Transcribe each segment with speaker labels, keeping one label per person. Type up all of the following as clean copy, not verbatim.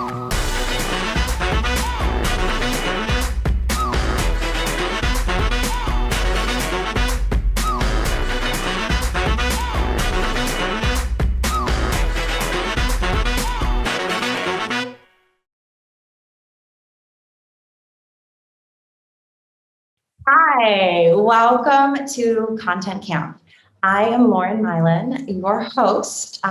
Speaker 1: Hi, welcome to Content Camp. I am Lauren Mylan, your host,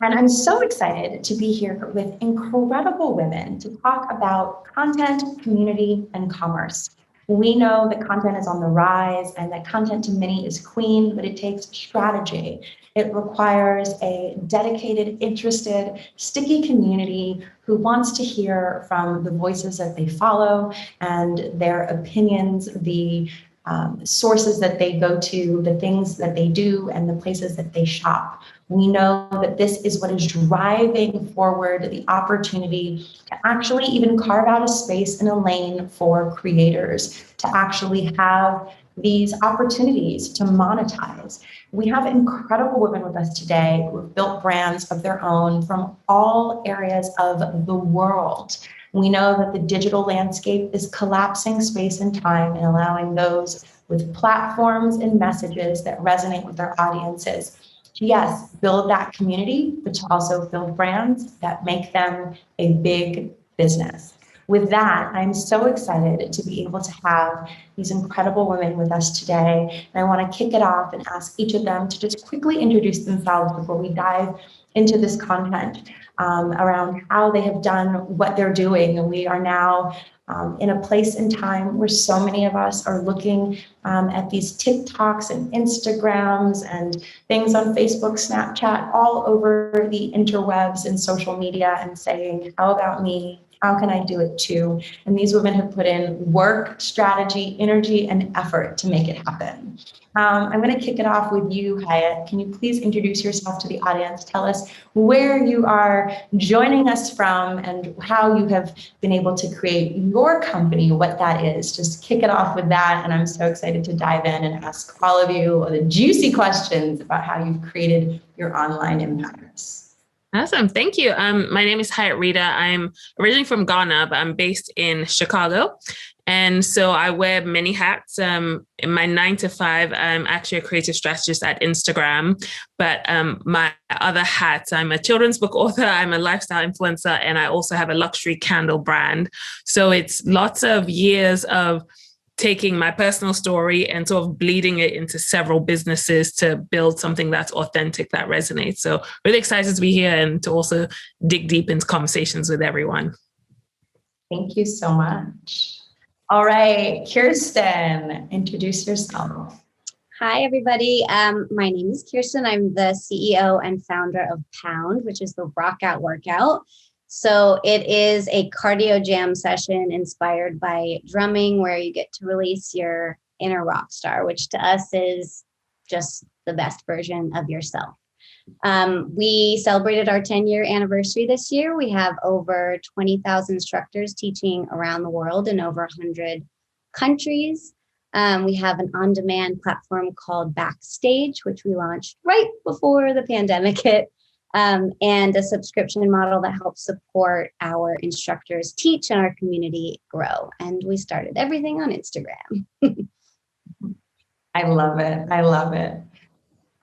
Speaker 1: and I'm so excited to be here with incredible women to talk about content, community, and commerce. We know that content is on the rise and that content to many is queen, but it takes strategy. It requires a dedicated, interested, sticky community who wants to hear from the voices that they follow and their opinions, the sources that they go to, the things that they do, and the places that they shop. We know that this is what is driving forward the opportunity to actually even carve out a space and a lane for creators to actually have these opportunities to monetize. We have incredible women with us today who have built brands of their own from all areas of the world. We know that the digital landscape is collapsing space and time and allowing those with platforms and messages that resonate with their audiences to, yes, build that community, but to also build brands that make them a big business. With that, I'm so excited to be able to have these incredible women with us today. And I want to kick it off and ask each of them to just quickly introduce themselves before we dive into this content around how they have done what they're doing. And we are now in a place in time where so many of us are looking at these TikToks and Instagrams and things on Facebook, Snapchat, all over the interwebs and social media and saying, how about me? How can I do it too? And these women have put in work, strategy, energy, and effort to make it happen. I'm going to kick it off with you, Hyatt. Can you please introduce yourself to the audience? Tell us where you are joining us from and how you have been able to create your company, what that is. Just kick it off with that. And I'm so excited to dive in and ask all of you the juicy questions about how you've created your online empires.
Speaker 2: Awesome. Thank you. My name is Hyatt Rita. I'm originally from Ghana, but I'm based in Chicago. And so I wear many hats. In my 9 to 5, I'm actually a creative strategist at Instagram. But my other hats, I'm a children's book author, I'm a lifestyle influencer, and I also have a luxury candle brand. So it's lots of years of taking my personal story and sort of bleeding it into several businesses to build something that's authentic, that resonates. So really excited to be here and to also dig deep into conversations with everyone.
Speaker 1: Thank you so much. All right, Kirsten, introduce yourself.
Speaker 3: Hi, everybody. My name is Kirsten. I'm the CEO and founder of Pound, which is the Rock Out Workout. So it is a cardio jam session inspired by drumming where you get to release your inner rock star, which to us is just the best version of yourself. We celebrated our 10-year anniversary this year. We have over 20,000 instructors teaching around the world in over 100 countries. We have an on-demand platform called Backstage, which we launched right before the pandemic hit. And a subscription model that helps support our instructors teach and our community grow. And we started everything on Instagram.
Speaker 1: I love it. I love it.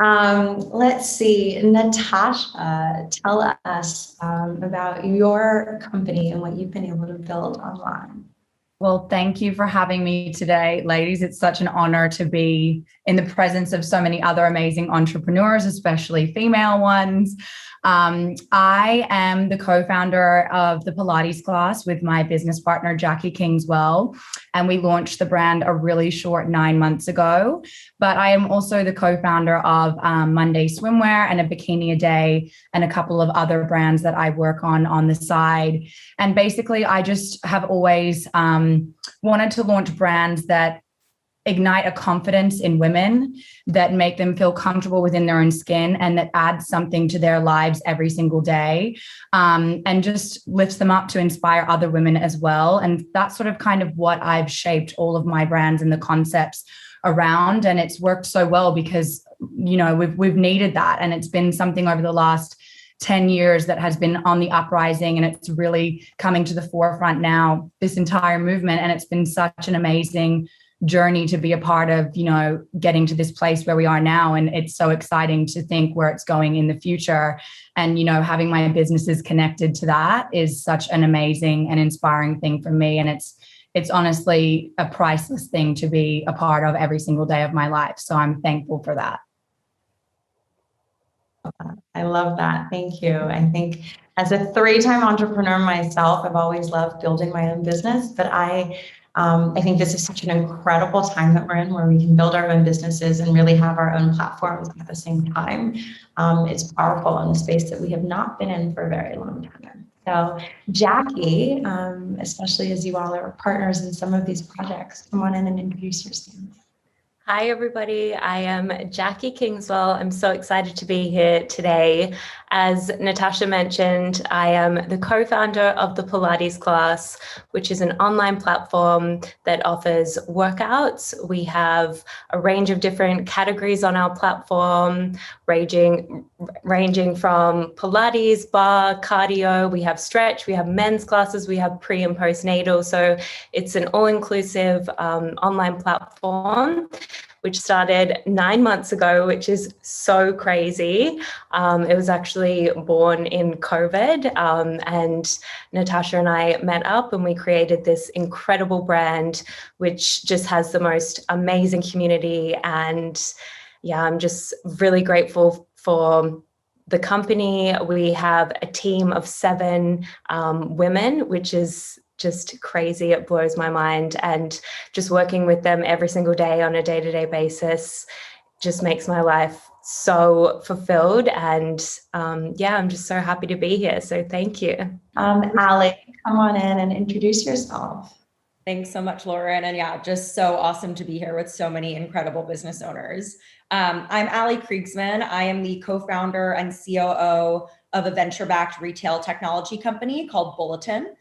Speaker 1: Let's see, Natasha, tell us about your company and what you've been able to build online.
Speaker 4: Well, thank you for having me today, ladies. It's such an honor to be in the presence of so many other amazing entrepreneurs, especially female ones. I am the co-founder of the Pilates class with my business partner, Jackie Kingswell, and we launched the brand a really short 9 months ago. But I am also the co-founder of Monday Swimwear and a Bikini a Day and a couple of other brands that I work on the side. And basically, I just have always wanted to launch brands that ignite a confidence in women, that make them feel comfortable within their own skin, and that adds something to their lives every single day, and just lifts them up to inspire other women as well. And that's sort of kind of what I've shaped all of my brands and the concepts around. And it's worked so well because, you know, we've needed that. And it's been something over the last 10 years that has been on the uprising, and it's really coming to the forefront now, this entire movement. And it's been such an amazing journey to be a part of, getting to this place where we are now. And it's so exciting to think where it's going in the future. And, having my businesses connected to that is such an amazing and inspiring thing for me. And it's honestly a priceless thing to be a part of every single day of my life. So I'm thankful for that.
Speaker 1: I love that. Thank you. I think as a 3-time entrepreneur myself, I've always loved building my own business, but I think this is such an incredible time that we're in, where we can build our own businesses and really have our own platforms at the same time. It's powerful in a space that we have not been in for a very long time. So Jackie, especially as you all are partners in some of these projects, come on in and introduce yourself.
Speaker 5: Hi, everybody. I am Jackie Kingswell. I'm so excited to be here today. As Natasha mentioned, I am the co-founder of the Pilates class, which is an online platform that offers workouts. We have a range of different categories on our platform, ranging from Pilates, bar, cardio. We have stretch, we have men's classes, we have pre and postnatal. So it's an all-inclusive online platform, which started 9 months ago, which is so crazy. It was actually born in COVID, and Natasha and I met up and we created this incredible brand, which just has the most amazing community. And yeah, I'm just really grateful for the company. We have a team of 7 women, which is just crazy. It blows my mind. And just working with them every single day on a day-to-day basis just makes my life so fulfilled. And yeah, I'm just so happy to be here. So thank you.
Speaker 1: Ali, come on in and introduce yourself.
Speaker 6: Thanks so much, Lauren. And yeah, just so awesome to be here with so many incredible business owners. I'm Ali Kriegsman. I am the co-founder and COO of a venture-backed retail technology company called Bulletin.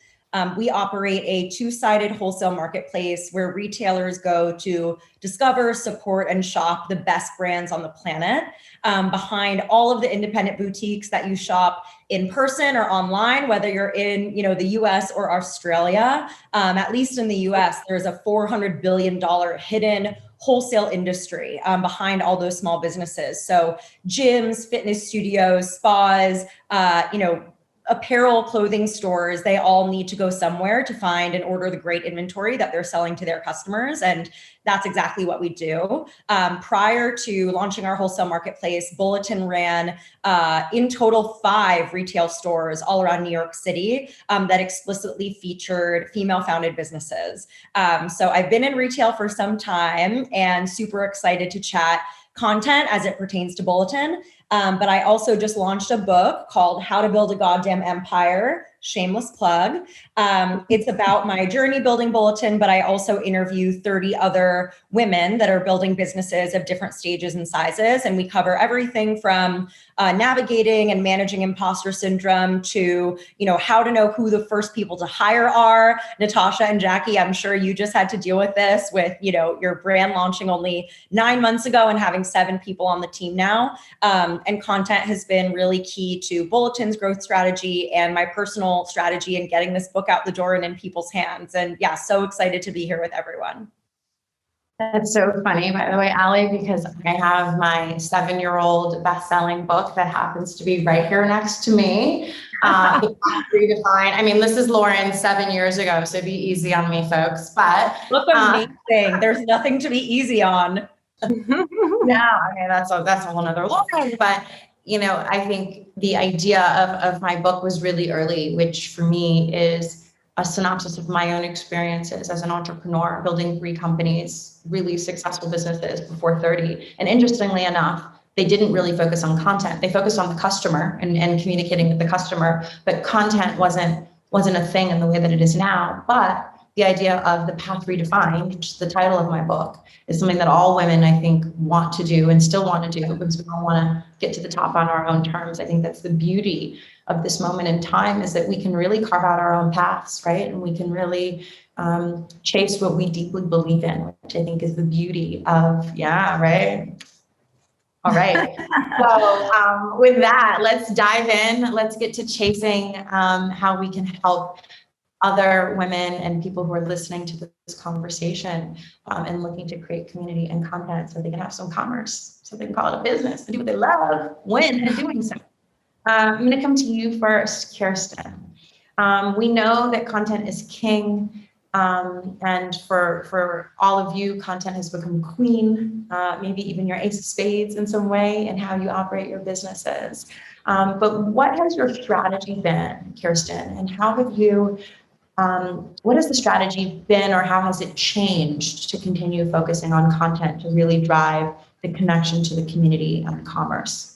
Speaker 6: We operate a 2-sided wholesale marketplace where retailers go to discover, support, and shop the best brands on the planet. Behind all of the independent boutiques that you shop in person or online, whether you're in the US or Australia, at least in the US, there's a $400 billion hidden wholesale industry behind all those small businesses. So gyms, fitness studios, spas, apparel, clothing stores, they all need to go somewhere to find and order the great inventory that they're selling to their customers. And that's exactly what we do. Prior to launching our wholesale marketplace, Bulletin ran in total 5 retail stores all around New York City that explicitly featured female-founded businesses. So I've been in retail for some time and super excited to chat content as it pertains to Bulletin. But I also just launched a book called How to Build a Goddamn Empire. Shameless plug. It's about my journey building Bulletin, but I also interview 30 other women that are building businesses of different stages and sizes. And we cover everything from navigating and managing imposter syndrome to, how to know who the first people to hire are. Natasha and Jackie, I'm sure you just had to deal with this with, your brand launching only 9 months ago and having 7 people on the team now. And content has been really key to Bulletin's growth strategy and my personal strategy in getting this book out the door and in people's hands. And yeah, so excited to be here with everyone.
Speaker 1: That's so funny, by the way, Ali, because I have my 7-year-old best-selling book that happens to be right here next to me. The Path Redefined. I mean, this is Lauren 7 years ago, so be easy on me, folks. But
Speaker 6: look amazing. There's nothing to be easy on.
Speaker 1: Yeah, okay, that's a whole nother Lauren. But I think the idea of my book was really early, which for me is a synopsis of my own experiences as an entrepreneur, building 3 companies, really successful businesses before 30. And interestingly enough, they didn't really focus on content. They focused on the customer and communicating with the customer, but content wasn't a thing in the way that it is now. But the idea of the Path Redefined, which is the title of my book, is something that all women, I think, want to do and still want to do because we all want to get to the top on our own terms. I think that's the beauty of this moment in time, is that we can really carve out our own paths, right? And we can really chase what we deeply believe in, which I think is the beauty of, yeah, right? All right. So with that, let's dive in. Let's get to chasing how we can help other women and people who are listening to this conversation and looking to create community and content so they can have some commerce, so they can call it a business and do what they love, win in doing so. I'm going to come to you first, Kirsten. We know that content is king. And for all of you, content has become queen, maybe even your ace of spades in some way in how you operate your businesses. But what has your strategy been, Kirsten? And how have you, what has the strategy been, or how has it changed to continue focusing on content to really drive the connection to the community and commerce?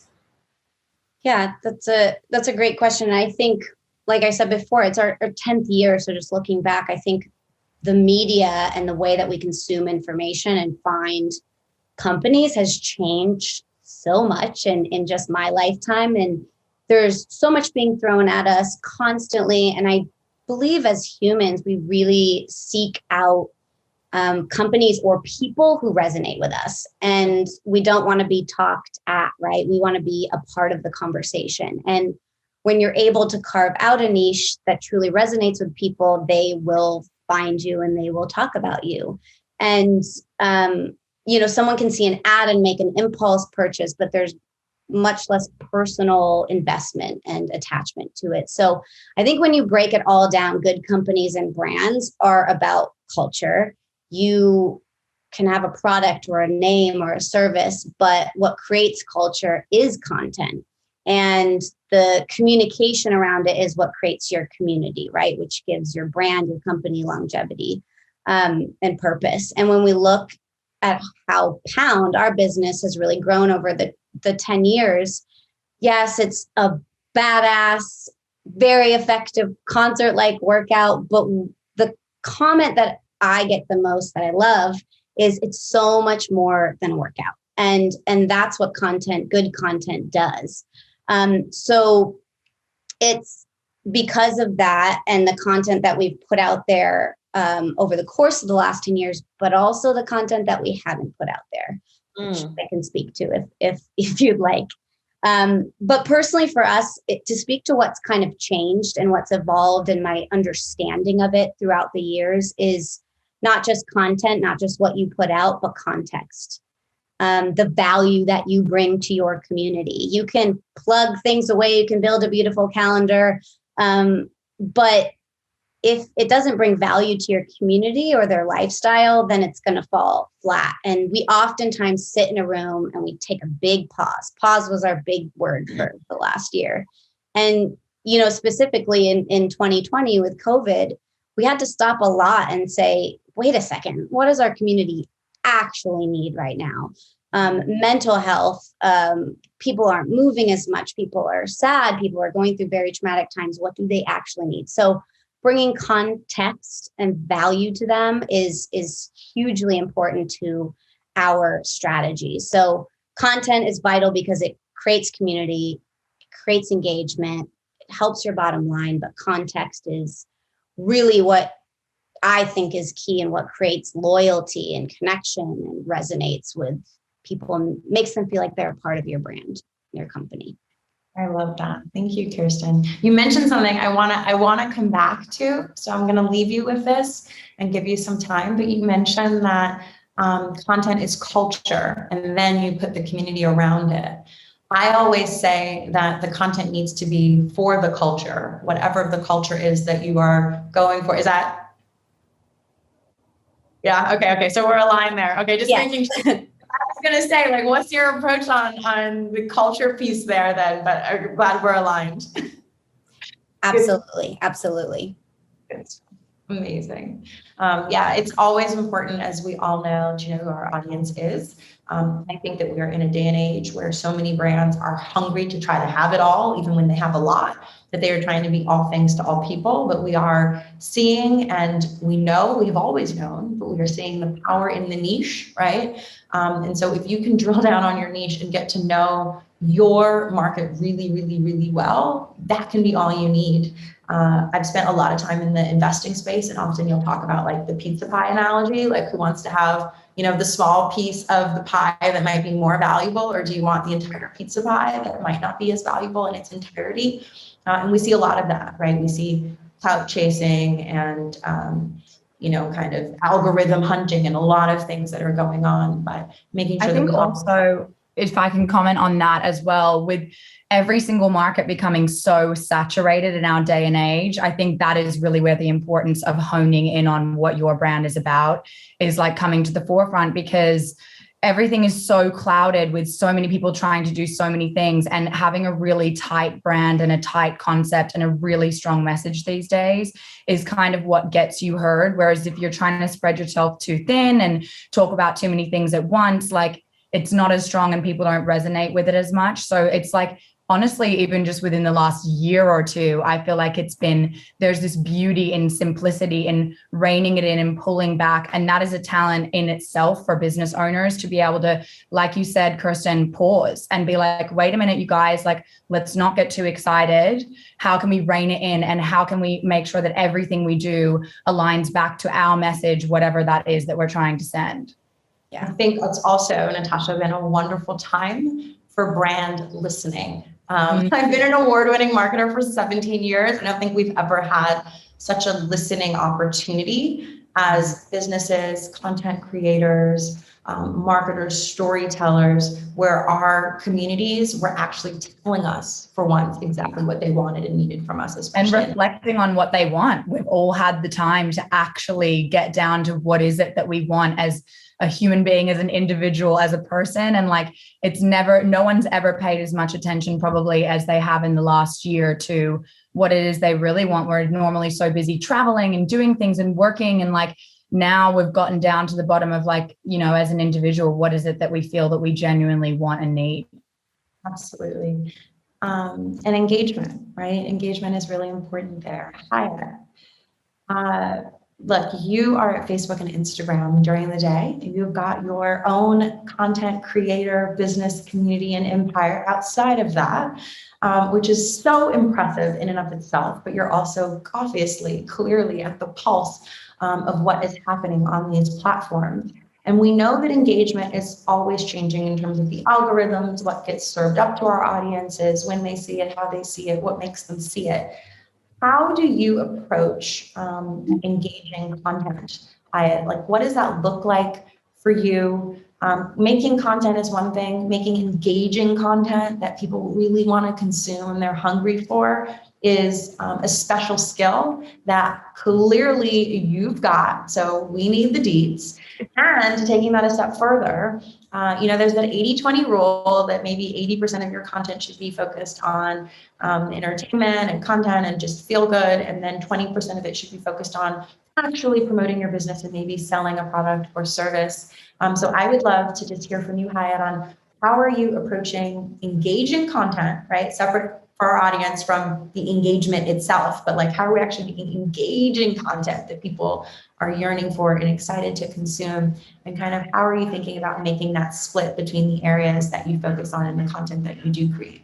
Speaker 3: Yeah, that's a great question. And I think, like I said before, it's our 10th year. So just looking back, I think the media and the way that we consume information and find companies has changed so much in just my lifetime. And there's so much being thrown at us constantly. And I believe as humans, we really seek out companies or people who resonate with us. And we don't want to be talked at, right? We want to be a part of the conversation. And when you're able to carve out a niche that truly resonates with people, they will find you and they will talk about you. And, someone can see an ad and make an impulse purchase, but there's much less personal investment and attachment to it. So I think when you break it all down, good companies and brands are about culture. You can have a product or a name or a service, but what creates culture is content. And the communication around it is what creates your community, right? Which gives your brand, your company longevity and purpose. And when we look at how Pound, our business, has really grown over the 10 years, yes, it's a badass, very effective concert-like workout. But the comment that I get the most that I love is it's so much more than a workout. And that's what good content does. So it's because of that and the content that we've put out there over the course of the last 10 years, but also the content that we haven't put out there, which I can speak to if you'd like. But personally for us, to speak to what's kind of changed and what's evolved in my understanding of it throughout the years is not just content, not just what you put out, but context. The value that you bring to your community. You can plug things away, you can build a beautiful calendar, but if it doesn't bring value to your community or their lifestyle, then it's going to fall flat. And we oftentimes sit in a room and we take a big pause. Pause was our big word for the last year. And, specifically in 2020 with COVID, we had to stop a lot and say, wait a second, what does our community actually need right now? Mental health, people aren't moving as much, people are sad, people are going through very traumatic times. What do they actually need? So bringing context and value to them is hugely important to our strategy. So content is vital because it creates community, it creates engagement, it helps your bottom line, but context is really what I think is key and what creates loyalty and connection and resonates with people and makes them feel like they're a part of your brand, your company.
Speaker 1: I love that. Thank you, Kirsten. You mentioned something I wanna come back to, so I'm gonna leave you with this and give you some time. But you mentioned that content is culture, and then you put the community around it. I always say that the content needs to be for the culture, whatever the culture is that you are going for. Is that? Yeah. Okay. So we're aligned there. Okay. Just making sure. I was going to say, what's your approach on the culture piece there then, but I'm glad we're aligned.
Speaker 3: Absolutely. Absolutely.
Speaker 1: Good. Amazing. It's always important, as we all know, to know who our audience is. I think that we're in a day and age where so many brands are hungry to try to have it all, even when they have a lot, that they are trying to be all things to all people. But we are seeing, and we've always known, but we are seeing the power in the niche, right? And so if you can drill down on your niche and get to know your market really, really, really well, that can be all you need. I've spent a lot of time in the investing space, and often you'll talk about like the pizza pie analogy, like who wants to have, the small piece of the pie that might be more valuable, or do you want the entire pizza pie that might not be as valuable in its entirety? And we see a lot of that, right? We see clout chasing and, kind of algorithm hunting and a lot of things that are going on, but making sure
Speaker 4: I think also, if I can comment on that as well, with every single market becoming so saturated in our day and age, I think that is really where the importance of honing in on what your brand is about is like coming to the forefront, because everything is so clouded with so many people trying to do so many things, and having a really tight brand and a tight concept and a really strong message these days is kind of what gets you heard. Whereas if you're trying to spread yourself too thin and talk about too many things at once, like it's not as strong and people don't resonate with it as much. So it's like, honestly, even just within the last year or two, I feel like there's this beauty in simplicity and reining it in and pulling back. And that is a talent in itself for business owners to be able to, like you said, Kirsten, pause and be like, wait a minute, you guys, like, let's not get too excited. How can we rein it in? And how can we make sure that everything we do aligns back to our message, whatever that is that we're trying to send?
Speaker 1: Yeah, I think it's also, Natasha, been a wonderful time for brand listening. I've been an award-winning marketer for 17 years. I don't think we've ever had such a listening opportunity as businesses, content creators, marketers, storytellers, where our communities were actually telling us for once exactly what they wanted and needed from us.
Speaker 4: And reflecting on what they want. We've all had the time to actually get down to what is it that we want as a human being, as an individual, as a person. And like, no one's ever paid as much attention probably as they have in the last year to what it is they really want. We're normally so busy traveling and doing things and working. And like, now we've gotten down to the bottom of like, as an individual, what is it that we feel that we genuinely want and need?
Speaker 1: Absolutely. And engagement, right? Engagement is really important there. Hire. Look, you are at Facebook and Instagram during the day. You've got your own content creator, business community, and empire outside of that, which is so impressive in and of itself. But you're also obviously, clearly at the pulse of what is happening on these platforms. And we know that engagement is always changing in terms of the algorithms, what gets served up to our audiences, when they see it, how they see it, what makes them see it. How do you approach engaging content? Like, what does that look like for you? Making content is one thing. Making engaging content that people really want to consume, they're hungry for, is a special skill that clearly you've got. So we need the deeds. And taking that a step further, there's that 80-20 rule that maybe 80% of your content should be focused on entertainment and content and just feel good. And then 20% of it should be focused on actually promoting your business and maybe selling a product or service. So I would love to just hear from you, Hyatt, on how are you approaching engaging content, right? Separate for our audience from the engagement itself, but like, how are we actually making engaging content that people are yearning for and excited to consume? And kind of how are you thinking about making that split between the areas that you focus on and the content that you do create?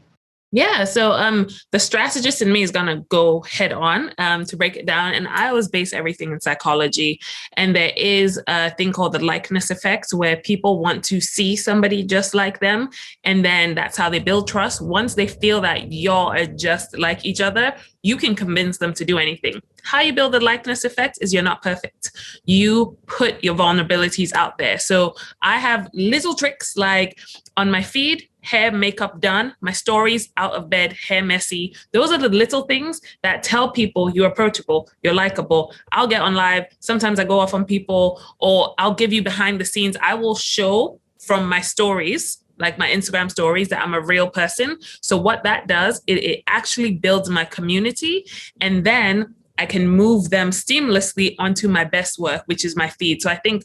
Speaker 2: Yeah, so the strategist in me is going to go head on to break it down. And I always base everything in psychology. And there is a thing called the likeness effect, where people want to see somebody just like them. And then that's how they build trust. Once they feel that y'all are just like each other, you can convince them to do anything. How you build the likeness effect is you're not perfect. You put your vulnerabilities out there. So I have little tricks like on my feed, hair, makeup done, my stories, out of bed, hair messy. Those are the little things that tell people you're approachable, you're likable. I'll get on live. Sometimes I go off on people, or I'll give you behind the scenes. I will show from my stories, like my Instagram stories, that I'm a real person. So what that does, it actually builds my community. And then I can move them seamlessly onto my best work, which is my feed. So I think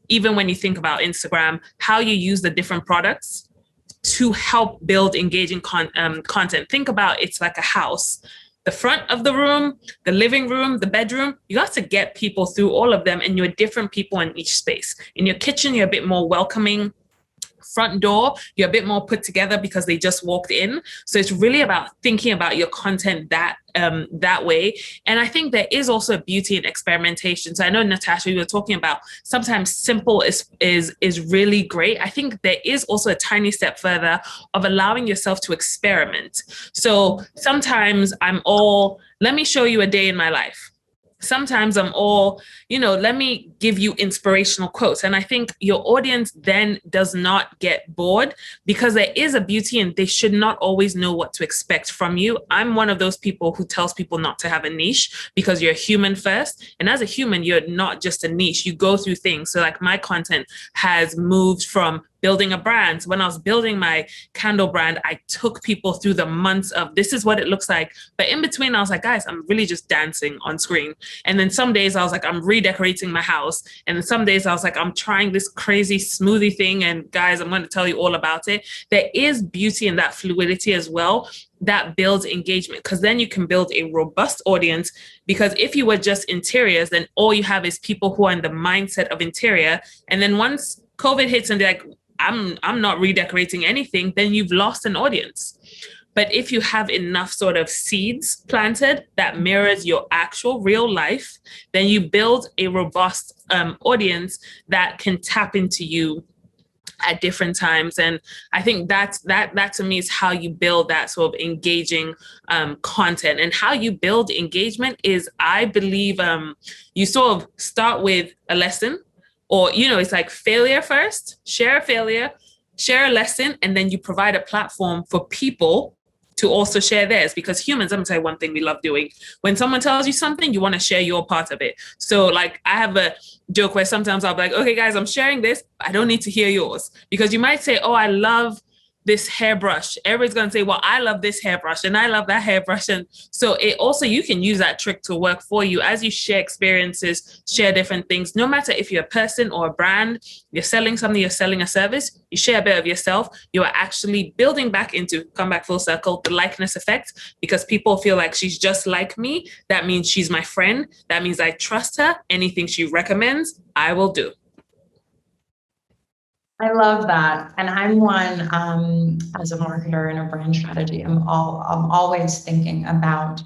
Speaker 2: even when you think about Instagram, how you use the different products to help build engaging content. Think about it's like a house. The front of the room, the living room, the bedroom, you got to get people through all of them, and you're different people in each space. In your kitchen, you're a bit more welcoming. front door, you're a bit more put together because they just walked in. So it's really about thinking about your content that way. And I think there is also a beauty in experimentation. So I know, Natasha, you were talking about sometimes simple is really great. I think there is also a tiny step further of allowing yourself to experiment. So sometimes let me show you a day in my life. Sometimes let me give you inspirational quotes. And I think your audience then does not get bored, because there is a beauty and they should not always know what to expect from you. I'm one of those people who tells people not to have a niche, because you're a human first. And as a human, you're not just a niche. You go through things. So like my content has moved from building a brand. So when I was building my candle brand, I took people through the months of this is what it looks like. But in between, I was like, guys, I'm really just dancing on screen. And then some days I was like, I'm redecorating my house. And then some days I was like, I'm trying this crazy smoothie thing. And guys, I'm going to tell you all about it. There is beauty in that fluidity as well that builds engagement, because then you can build a robust audience. Because if you were just interiors, then all you have is people who are in the mindset of interior. And then once COVID hits and they're like, I'm not redecorating anything, then you've lost an audience. But if you have enough sort of seeds planted that mirrors your actual real life, then you build a robust audience that can tap into you at different times. And I think that to me is how you build that sort of engaging content. And how you build engagement is, I believe, you sort of start with a lesson. Or, it's like failure first, share a failure, share a lesson, and then you provide a platform for people to also share theirs. Because humans, let me tell you one thing we love doing. When someone tells you something, you want to share your part of it. So like I have a joke where sometimes I'll be like, okay, guys, I'm sharing this. I don't need to hear yours. Because you might say, oh, I love this hairbrush. Everybody's going to say, well, I love this hairbrush and I love that hairbrush. And so you can use that trick to work for you as you share experiences, share different things. No matter if you're a person or a brand, you're selling something, you're selling a service, you share a bit of yourself, you are actually building back into, come back full circle, the likeness effect, because people feel like she's just like me. That means she's my friend. That means I trust her. Anything she recommends, I will do.
Speaker 1: I love that. And I'm one, as a marketer and a brand strategy, I'm always thinking about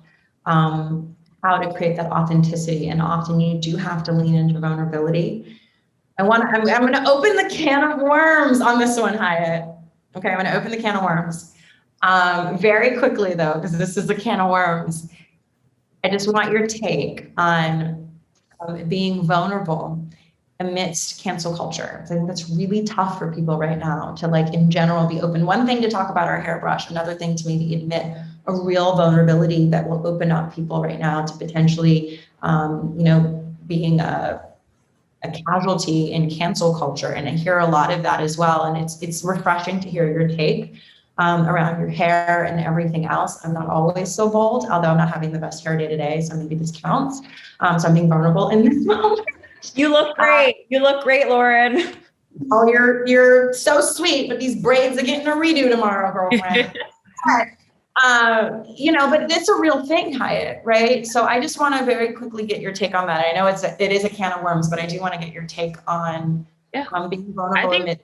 Speaker 1: how to create that authenticity. And often you do have to lean into vulnerability. I'm going to open the can of worms on this one, Hyatt. Okay, I'm going to open the can of worms. Very quickly though, because this is a can of worms. I just want your take on being vulnerable amidst cancel culture. I think that's really tough for people right now to, like, in general, be open. One thing to talk about our hairbrush, another thing to maybe admit a real vulnerability that will open up people right now to potentially, being a casualty in cancel culture. And I hear a lot of that as well. And it's refreshing to hear your take around your hair and everything else. I'm not always so bold, although I'm not having the best hair day today, so maybe this counts. So I'm being vulnerable in this moment.
Speaker 6: You look great. You look great, Lauren.
Speaker 1: Oh, you're so sweet, but these braids are getting a redo tomorrow, girlfriend. But it's a real thing, Hyatt, right? So I just want to very quickly get your take on that. I know it is a can of worms, but I do want to get your take on being vulnerable.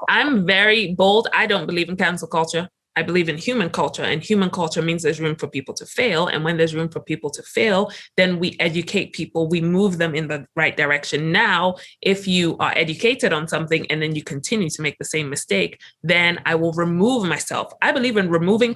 Speaker 2: I'm very bold. I don't believe in cancel culture. I believe in human culture, and human culture means there's room for people to fail. And when there's room for people to fail, then we educate people, we move them in the right direction. Now, if you are educated on something and then you continue to make the same mistake, then I will remove myself. I believe in removing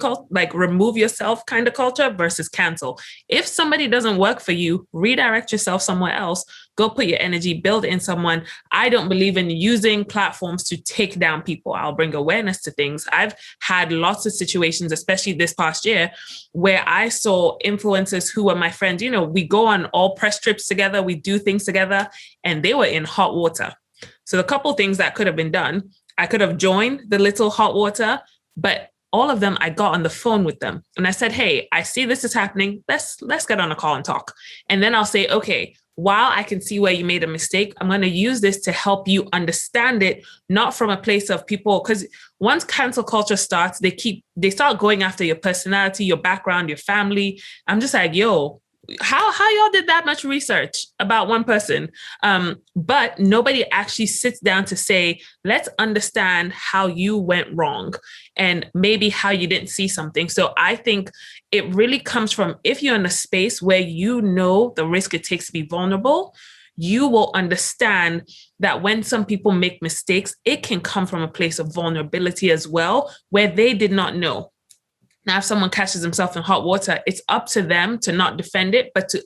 Speaker 2: remove yourself kind of culture versus cancel. If somebody doesn't work for you, redirect yourself somewhere else. Go put your energy, build in someone. I don't believe in using platforms to take down people. I'll bring awareness to things. I've had lots of situations, especially this past year, where I saw influencers who were my friends. We go on all press trips together, we do things together, and they were in hot water. So the couple things that could have been done, I could have joined the little hot water, but all of them, I got on the phone with them and I said, hey, I see this is happening. Let's get on a call and talk. And then I'll say, okay, while I can see where you made a mistake, I'm going to use this to help you understand it, not from a place of people, because once cancel culture starts, they start going after your personality, your background, your family. I'm just like, yo, How y'all did that much research about one person? But nobody actually sits down to say, let's understand how you went wrong and maybe how you didn't see something. So I think it really comes from, if you're in a space where you know the risk it takes to be vulnerable, you will understand that when some people make mistakes, it can come from a place of vulnerability as well, where they did not know. Now, if someone catches himself in hot water, it's up to them to not defend it, but to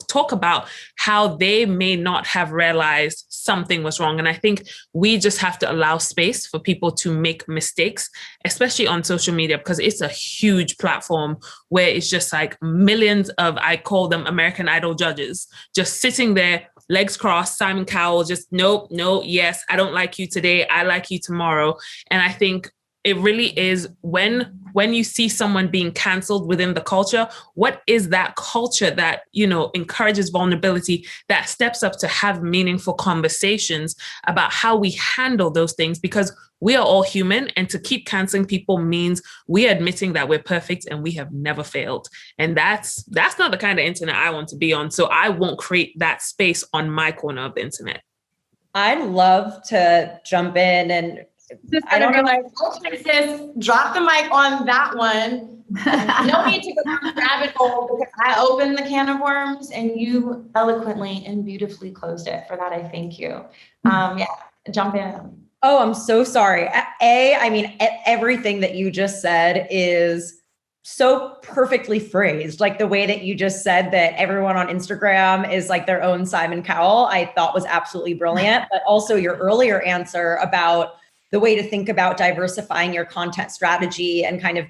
Speaker 2: talk about how they may not have realized something was wrong. And I think we just have to allow space for people to make mistakes, especially on social media, because it's a huge platform where it's just like millions of, I call them American Idol judges, just sitting there, legs crossed, Simon Cowell, just nope, no, yes, I don't like you today, I like you tomorrow. And I think it really is when you see someone being canceled within the culture, what is that culture that, encourages vulnerability, that steps up to have meaningful conversations about how we handle those things? Because we are all human, and to keep canceling people means we are admitting that we're perfect and we have never failed. And that's not the kind of internet I want to be on. So I won't create that space on my corner of the internet.
Speaker 6: I'd love to jump in and I don't know.
Speaker 1: Like, okay, sis, drop the mic on that one. No need to go down the rabbit hole, because I opened the can of worms and you eloquently and beautifully closed it. For that, I thank you. Yeah, jump in.
Speaker 6: Oh, I'm so sorry. Everything that you just said is so perfectly phrased. Like the way that you just said that everyone on Instagram is like their own Simon Cowell, I thought was absolutely brilliant. But also your earlier answer about the way to think about diversifying your content strategy and kind of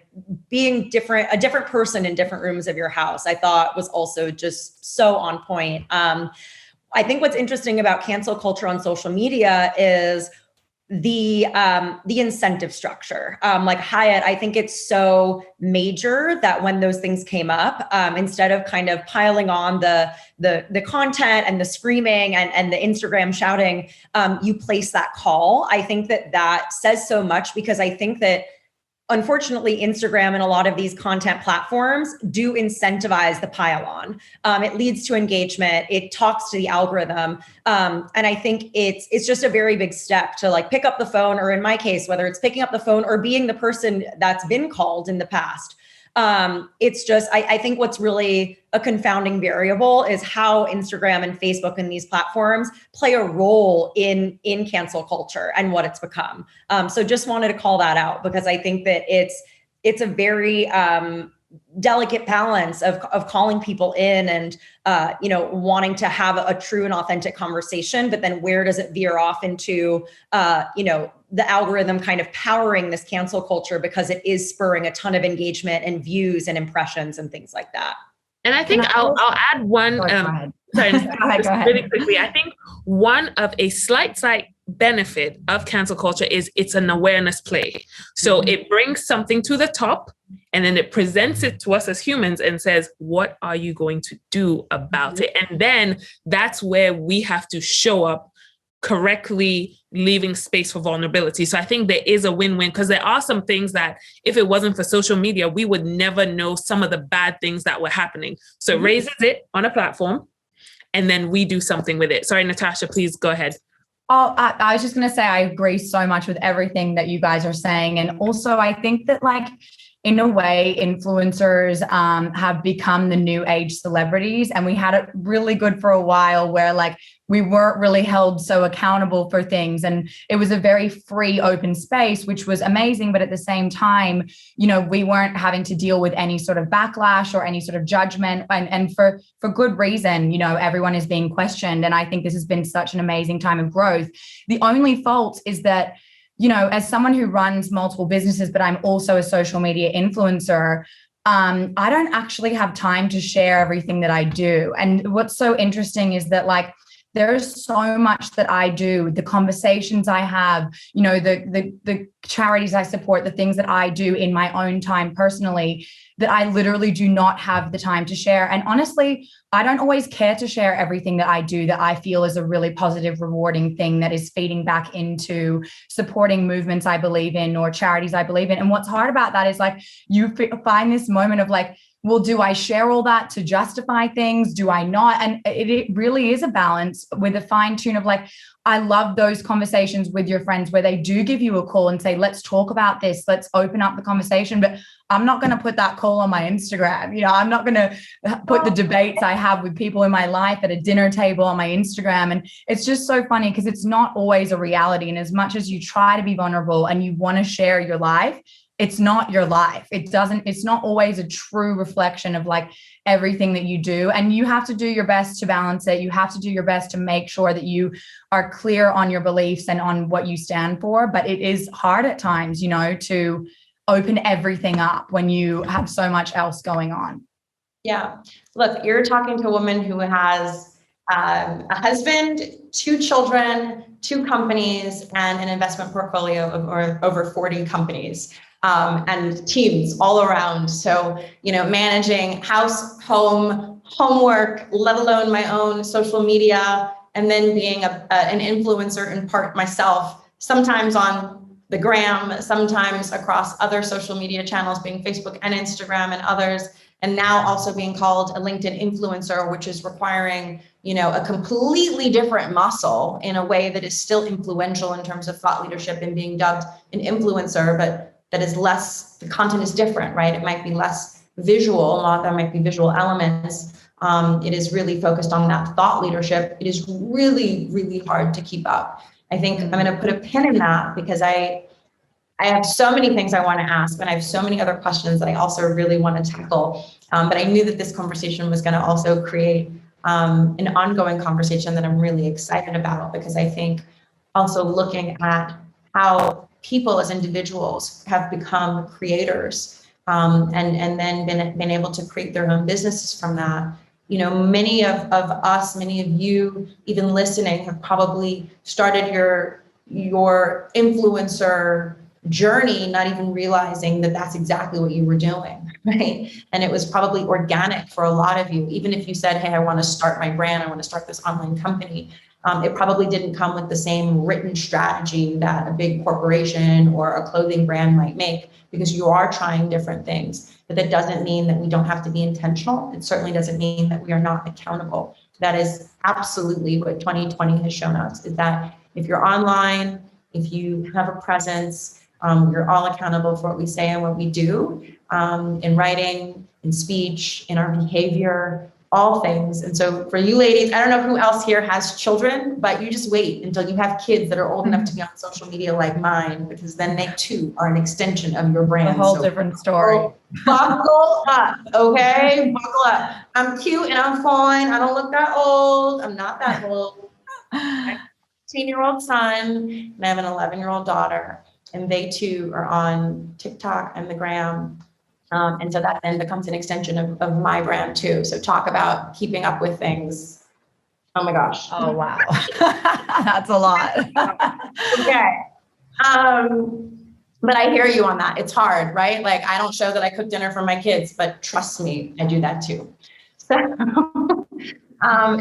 Speaker 6: being a different person in different rooms of your house, I thought was also just so on point. I think what's interesting about cancel culture on social media is the incentive structure. Like Hyatt, I think it's so major that when those things came up, instead of kind of piling on the content and the screaming and the Instagram shouting, you place that call. I think that says so much, because I think that unfortunately, Instagram and a lot of these content platforms do incentivize the pile on. It leads to engagement. It talks to the algorithm. And I think it's just a very big step to like pick up the phone, or in my case, whether it's picking up the phone or being the person that's been called in the past. It's just, I think what's really a confounding variable is how Instagram and Facebook and these platforms play a role in cancel culture and what it's become. So just wanted to call that out, because I think that it's a very delicate balance of calling people in and wanting to have a true and authentic conversation, but then where does it veer off into the algorithm kind of powering this cancel culture, because it is spurring a ton of engagement and views and impressions and things like that.
Speaker 2: And I think I'll add one.
Speaker 4: Go ahead.
Speaker 2: Sorry,
Speaker 4: Go ahead.
Speaker 2: really quickly. I think one of a slight benefit of cancel culture is it's an awareness play. So it brings something to the top, and then it presents it to us as humans and says, what are you going to do about it? And then that's where we have to show up correctly, leaving space for vulnerability. So I think there is a win-win, because there are some things that if it wasn't for social media, we would never know some of the bad things that were happening. So it raises it on a platform, and then we do something with it. Sorry, Natasha, please go ahead.
Speaker 4: Oh, I was just going to say, I agree so much with everything that you guys are saying. And also I think that like, in a way, influencers have become the new age celebrities. And we had it really good for a while where like we weren't really held so accountable for things. And it was a very free, open space, which was amazing. But at the same time, we weren't having to deal with any sort of backlash or any sort of judgment. And for good reason, everyone is being questioned. And I think this has been such an amazing time of growth. The only fault is that, as someone who runs multiple businesses, but I'm also a social media influencer, I don't actually have time to share everything that I do. And what's so interesting is that like, there's so much that I do, the conversations I have, the charities I support, the things that I do in my own time personally, that I literally do not have the time to share. And honestly, I don't always care to share everything that I do that I feel is a really positive, rewarding thing that is feeding back into supporting movements I believe in or charities I believe in. And what's hard about that is like, you find this moment of like, well, do I share all that to justify things? Do I not? And it really is a balance with a fine tune of like, I love those conversations with your friends where they do give you a call and say, let's talk about this. Let's open up the conversation. But I'm not going to put that call on my Instagram. I'm not going to put the debates I have with people in my life at a dinner table on my Instagram. And it's just so funny because it's not always a reality. And as much as you try to be vulnerable and you want to share your life, it's not your life. It's not always a true reflection of like everything that you do. And you have to do your best to balance it. You have to do your best to make sure that you are clear on your beliefs and on what you stand for. But it is hard at times, to open everything up when you have so much else going on.
Speaker 1: Yeah. Look, you're talking to a woman who has a husband, 2 children, 2 companies, and an investment portfolio of over 40 companies. And teams all around. So, managing house, home, homework, let alone my own social media, and then being an influencer in part myself, sometimes on the gram, sometimes across other social media channels, being Facebook and Instagram and others, and now also being called a LinkedIn influencer, which is requiring, a completely different muscle in a way that is still influential in terms of thought leadership and being dubbed an influencer, but that is less, the content is different, right? It might be less visual, there might be visual elements. It is really focused on that thought leadership. It is really, really hard to keep up. I think I'm going to put a pin in that because I have so many things I want to ask, and I have so many other questions that I also really want to tackle. But I knew that this conversation was going to also create an ongoing conversation that I'm really excited about, because I think also looking at how people as individuals have become creators and then been able to create their own businesses from that. Many of us, many of you, even listening, have probably started your influencer journey, not even realizing that that's exactly what you were doing, right? And it was probably organic for a lot of you. Even if you said, hey, I want to start my brand, I want to start this online company. It probably didn't come with the same written strategy that a big corporation or a clothing brand might make, because you are trying different things. But that doesn't mean that we don't have to be intentional. It certainly doesn't mean that we are not accountable. That is absolutely what 2020 has shown us, is that if you're online, if you have a presence, you're all accountable for what we say and what we do, in writing, in speech, in our behavior, all things. And so for you ladies, I don't know who else here has children, but you just wait until you have kids that are old enough to be on social media like mine, because then they too are an extension of your brand.
Speaker 4: A whole different story.
Speaker 1: Buckle up, okay? Buckle up. I'm cute and I'm fine. I don't look that old. I'm not that old. I have a 15-year-old son and I have an 11-year-old daughter, and they too are on TikTok and the gram. And so that then becomes an extension of my brand too. So talk about keeping up with things. Oh my gosh.
Speaker 4: Oh, wow. That's a lot.
Speaker 1: Okay. But I hear you on that. It's hard, right? Like, I don't show that I cook dinner for my kids, but trust me, I do that too. So,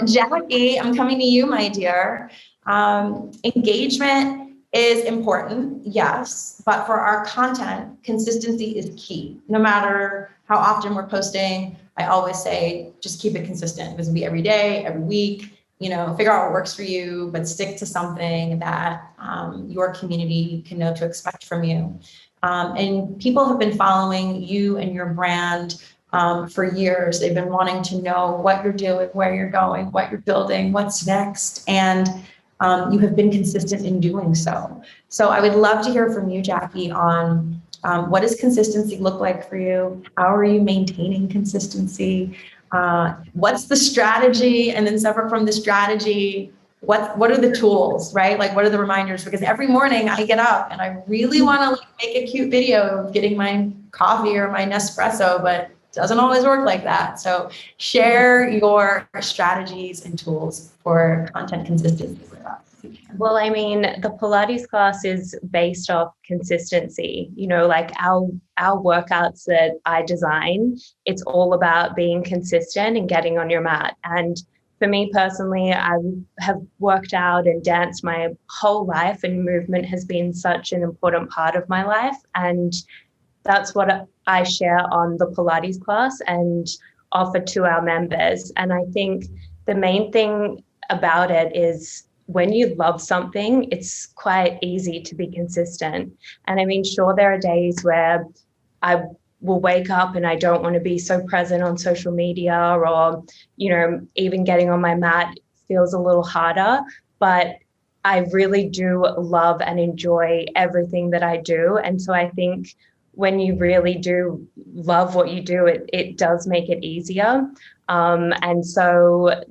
Speaker 1: Jackie, I'm coming to you, my dear. Engagement is important, yes, but for our content, consistency is key. No matter how often we're posting, I always say, just keep it consistent. This will be every day, every week, figure out what works for you, but stick to something that your community can know to expect from you. And people have been following you and your brand for years. They've been wanting to know what you're doing, where you're going, what you're building, what's next. And you have been consistent in doing so. So I would love to hear from you, Jackie, on what does consistency look like for you? How are you maintaining consistency? What's the strategy? And then separate from the strategy, what are the tools, right? Like, what are the reminders? Because every morning I get up and I really want to make a cute video of getting my coffee or my Nespresso, but it doesn't always work like that. So share your strategies and tools for content consistency with us.
Speaker 5: Well, I mean, the Pilates class is based off consistency. Like our workouts that I design, it's all about being consistent and getting on your mat. And for me personally, I have worked out and danced my whole life, and movement has been such an important part of my life. And that's what I share on the Pilates class and offer to our members. And I think the main thing about it is when you love something, it's quite easy to be consistent. And I mean, sure, there are days where I will wake up and I don't want to be so present on social media, or, even getting on my mat feels a little harder, but I really do love and enjoy everything that I do. And so I think when you really do love what you do, it does make it easier. And so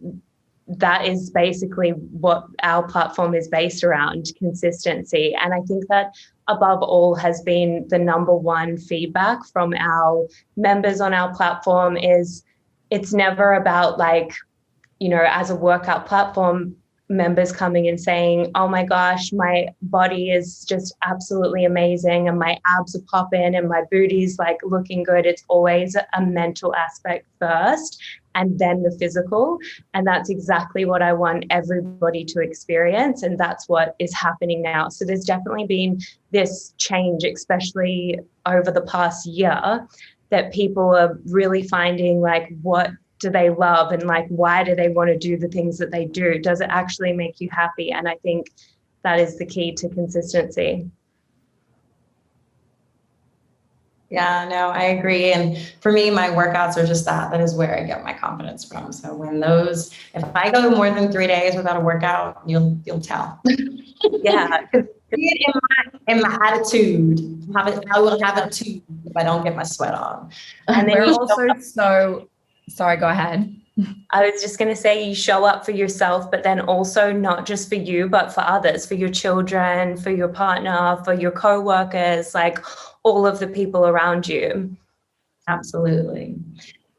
Speaker 5: that is basically what our platform is based around, consistency. And I think that above all has been the number one feedback from our members on our platform is it's never about as a workout platform, members coming and saying, oh my gosh, my body is just absolutely amazing and my abs are popping and my booty's looking good. It's always a mental aspect first and then the physical. And that's exactly what I want everybody to experience. And that's what is happening now. So there's definitely been this change, especially over the past year, that people are really finding what do they love and why do they want to do the things that they do? Does it actually make you happy? And I think that is the key to consistency.
Speaker 1: Yeah, no, I agree. And for me, my workouts are just that is where I get my confidence from. So if I go more than 3 days without a workout, you'll tell.
Speaker 5: Yeah.
Speaker 1: in my attitude, I will have attitude if I don't get my sweat on.
Speaker 4: And then we're also sorry, go ahead.
Speaker 5: I was just going to say you show up for yourself, but then also not just for you, but for others, for your children, for your partner, for your co-workers, all of the people around you.
Speaker 1: Absolutely.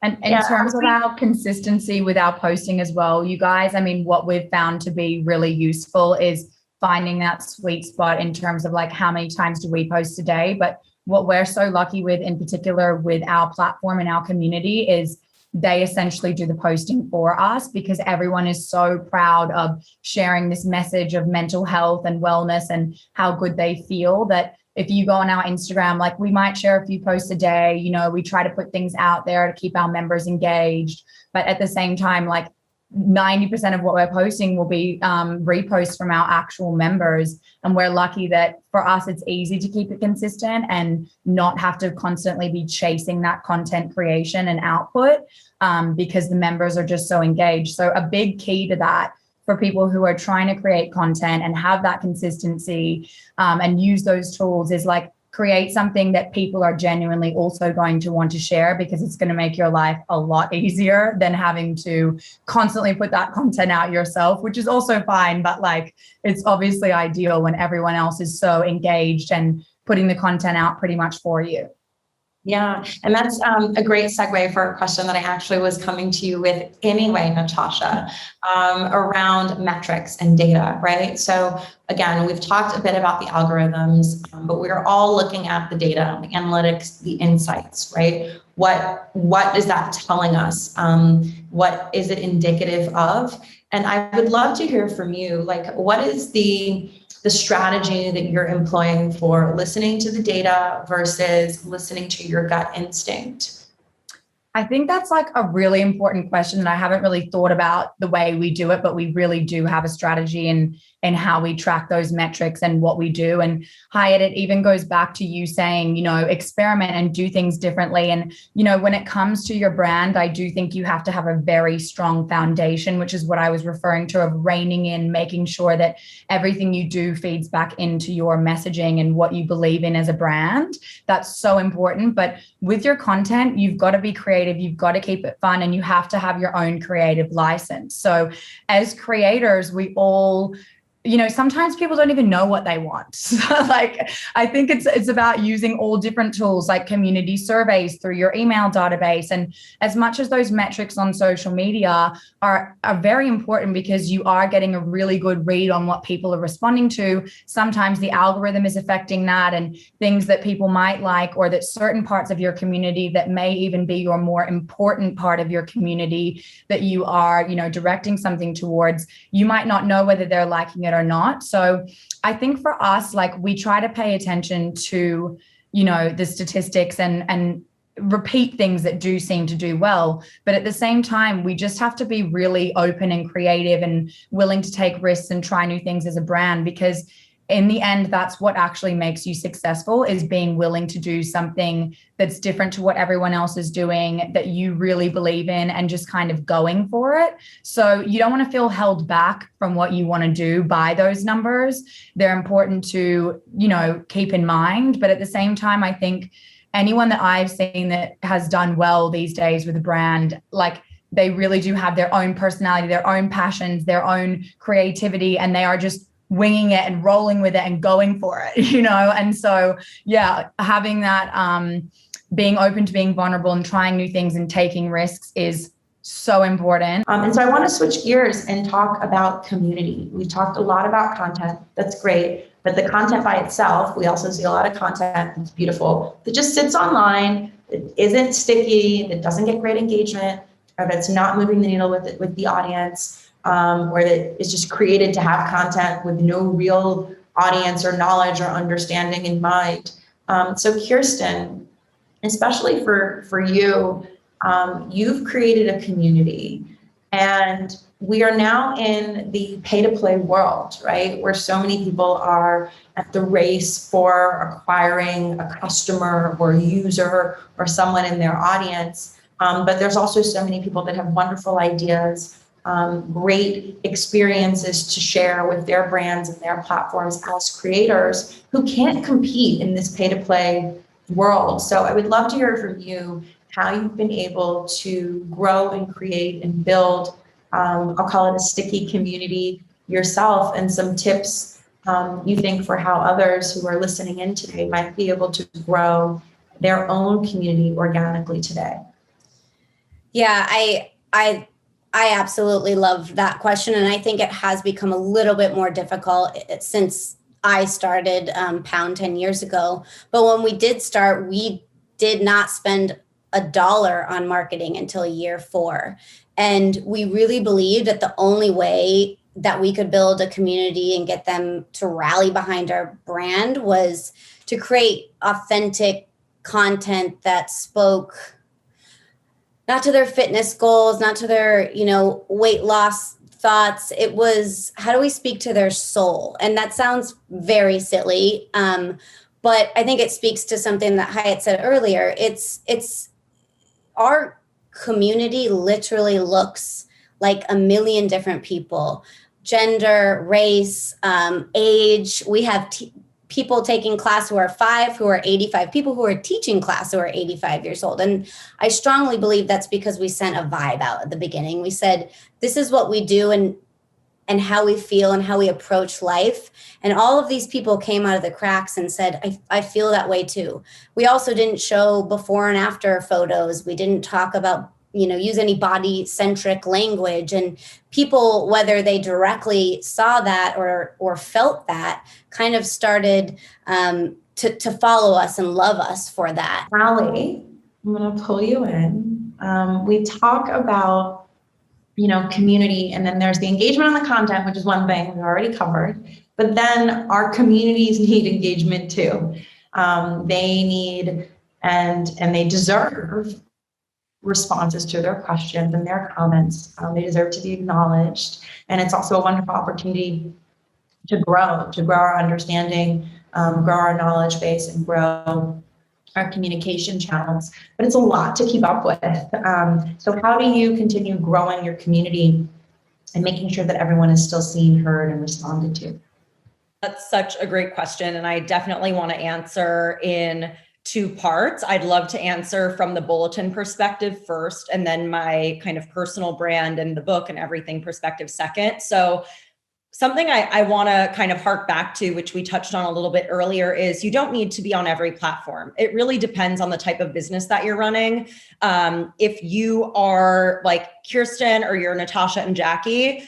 Speaker 4: And in terms of our consistency with our posting as well, you guys, I mean, what we've found to be really useful is finding that sweet spot in terms of how many times do we post a day. But what we're so lucky with in particular with our platform and our community is they essentially do the posting for us because everyone is so proud of sharing this message of mental health and wellness and how good they feel that if you go on our Instagram, we might share a few posts a day, we try to put things out there to keep our members engaged. But at the same time, 90% of what we're posting will be reposts from our actual members. And we're lucky that for us, it's easy to keep it consistent and not have to constantly be chasing that content creation and output because the members are just so engaged. So a big key to that for people who are trying to create content and have that consistency and use those tools is create something that people are genuinely also going to want to share because it's going to make your life a lot easier than having to constantly put that content out yourself, which is also fine. But it's obviously ideal when everyone else is so engaged and putting the content out pretty much for you.
Speaker 1: Yeah, and that's a great segue for a question that I actually was coming to you with anyway, Natasha, around metrics and data, right? So again, we've talked a bit about the algorithms, but we're all looking at the data, the analytics, the insights, right? What is that telling us? What is it indicative of? And I would love to hear from you, what is the strategy that you're employing for listening to the data versus listening to your gut instinct?
Speaker 4: I think that's a really important question that I haven't really thought about the way we do it, but we really do have a strategy in how we track those metrics and what we do. And Hyatt, it even goes back to you saying, experiment and do things differently. And, when it comes to your brand, I do think you have to have a very strong foundation, which is what I was referring to of reining in, making sure that everything you do feeds back into your messaging and what you believe in as a brand. That's so important. But with your content, you've got to be creative. You've got to keep it fun and you have to have your own creative license. So as creators, we all sometimes people don't even know what they want. So I think it's about using all different tools like community surveys through your email database. And as much as those metrics on social media are very important because you are getting a really good read on what people are responding to, sometimes the algorithm is affecting that and things that people might like, or that certain parts of your community that may even be your more important part of your community that you are, directing something towards, you might not know whether they're liking it or not. So I think for us, we try to pay attention to the statistics and repeat things that do seem to do well. But at the same time, we just have to be really open and creative and willing to take risks and try new things as a brand, because in the end, that's what actually makes you successful, is being willing to do something that's different to what everyone else is doing, that you really believe in, and just kind of going for it. So you don't want to feel held back from what you want to do by those numbers. They're important to, keep in mind. But at the same time, I think anyone that I've seen that has done well these days with a brand, like, they really do have their own personality, their own passions, their own creativity, and they are just winging it and rolling with it and going for it, And so, having that, being open to being vulnerable and trying new things and taking risks is so important.
Speaker 1: And so I want to switch gears and talk about community. We talked a lot about content. That's great. But the content by itself, we also see a lot of content that's beautiful, that just sits online, that isn't sticky, that doesn't get great engagement, or that's not moving the needle with the audience, or that is just created to have content with no real audience or knowledge or understanding in mind. So Kirsten, especially for you, you've created a community, and we are now in the pay-to-play world, right? Where so many people are at the race for acquiring a customer or a user or someone in their audience. But there's also so many people that have wonderful ideas, great experiences to share with their brands and their platforms as creators who can't compete in this pay-to-play world. So I would love to hear from you how you've been able to grow and create and build, I'll call it a sticky community yourself, and some tips you think for how others who are listening in today might be able to grow their own community organically today.
Speaker 3: Yeah, I absolutely love that question. And I think it has become a little bit more difficult since I started Pound 10 years ago. But when we did start, we did not spend $1 on marketing until year 4. And we really believed that the only way that we could build a community and get them to rally behind our brand was to create authentic content that spoke not to their fitness goals, not to their, weight loss thoughts. It was, how do we speak to their soul? And that sounds very silly. But I think it speaks to something that Hyatt said earlier. It's our community literally looks like a million different people, gender, race, age. We have people taking class who are 5, who are 85, people who are teaching class who are 85 years old. And I strongly believe that's because we sent a vibe out at the beginning. We said, this is what we do and how we feel and how we approach life. And all of these people came out of the cracks and said, I feel that way too. We also didn't show before and after photos. We didn't talk about, use any body centric language, and people, whether they directly saw that or felt that, kind of started to follow us and love us for that.
Speaker 1: Allie, I'm going to pull you in. We talk about community, and then there's the engagement on the content, which is one thing we already covered, but then our communities need engagement too. They need and they deserve responses to their questions and their comments. They deserve to be acknowledged. And it's also a wonderful opportunity to grow our understanding, grow our knowledge base, and grow our communication channels. But it's a lot to keep up with. So how do you continue growing your community and making sure that everyone is still seen, heard, and responded to?
Speaker 6: That's such a great question. And I definitely want to answer in 2 parts. I'd love to answer from the bulletin perspective first, and then my kind of personal brand and the book and everything perspective second. So something I want to kind of hark back to, which we touched on a little bit earlier, is you don't need to be on every platform. It really depends on the type of business that you're running. If you are like Kirsten or you're Natasha and Jackie,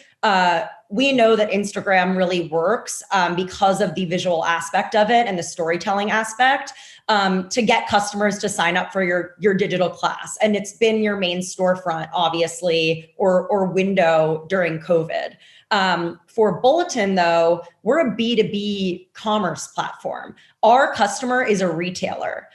Speaker 6: we know that Instagram really works because of the visual aspect of it and the storytelling aspect to get customers to sign up for your digital class. And it's been your main storefront, obviously, or window during COVID. For Bulletin, though, we're a B2B commerce platform. Our customer is a retailer.